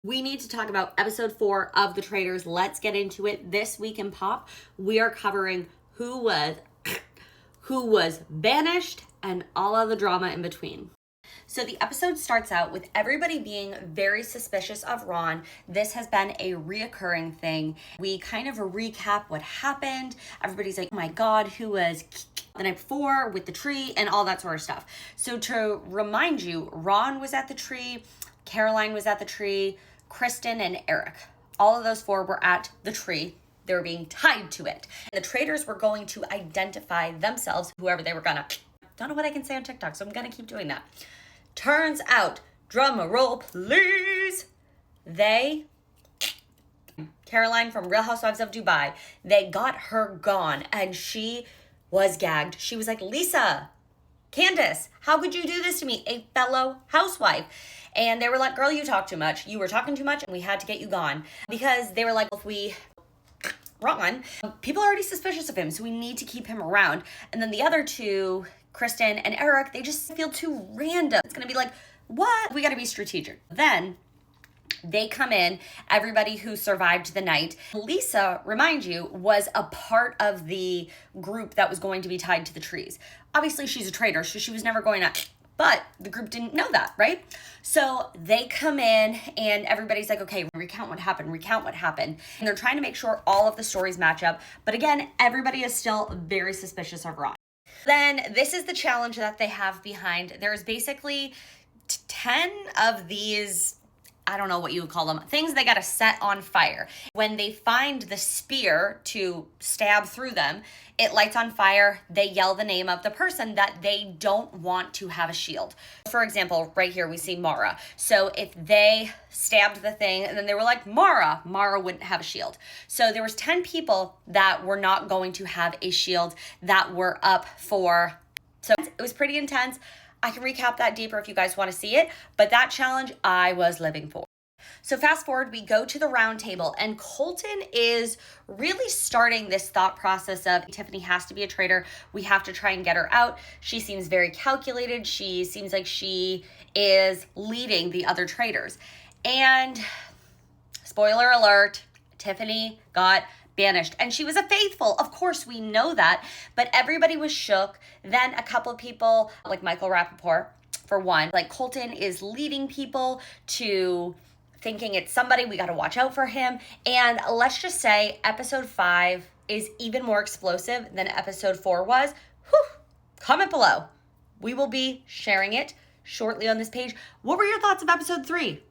We need to talk about episode 4 of The Traitors. Let's get into it. This week in pop, we are covering who was banished and all of the drama in between. So the episode starts out with everybody being very suspicious of Ron. This has been a reoccurring thing. We kind of recap what happened. Everybody's like, oh my God, who was the night before with the tree and all that sort of stuff. So to remind you, Ron was at the tree, Caroline was at the tree, Kristen and Eric. All of those 4 were at the tree. They were being tied to it. And the traitors were going to identify themselves, whoever they were gonna. Don't know what I can say on TikTok, so I'm gonna keep doing that. Turns out, drum roll please, Caroline from Real Housewives of Dubai, they got her gone and she was gagged. She was like, Lisa, Candace, how could you do this to me, a fellow housewife? And they were like, girl, you talk too much. You were talking too much and we had to get you gone. Because they were like, Ron, people are already suspicious of him, so we need to keep him around. And then the other 2, Kristen and Eric, they just feel too random. It's gonna be like, what? We gotta be strategic. Then they come in, everybody who survived the night. Lisa, remind you, was a part of the group that was going to be tied to the trees. Obviously, she's a traitor, so she was never going to, but the group didn't know that, right? So they come in and everybody's like, okay, recount what happened. And they're trying to make sure all of the stories match up. But again, everybody is still very suspicious of Ron. Then this is the challenge that they have behind. There's basically 10 of these, I don't know what you would call them, things they got to set on fire. When they find the spear to stab through them, it lights on fire. They yell the name of the person that they don't want to have a shield. For example, right here we see Mara. So if they stabbed the thing and then they were like, Mara wouldn't have a shield. So there was 10 people that were not going to have a shield that were up for. So it was pretty intense. I can recap that deeper if you guys want to see it, but that challenge I was living for. So fast forward, we go to the round table and Colton is really starting this thought process of Tiffany has to be a traitor. We have to try and get her out. She seems very calculated. She seems like she is leading the other traitors. And spoiler alert, Tiffany got banished. And she was a faithful. Of course, we know that. But everybody was shook. Then a couple of people, like Michael Rappaport, for one, like Colton is leading people to thinking it's somebody, we got to watch out for him. And let's just say episode 5 is even more explosive than episode 4 was. Whew, comment below. We will be sharing it shortly on this page. What were your thoughts of episode 3?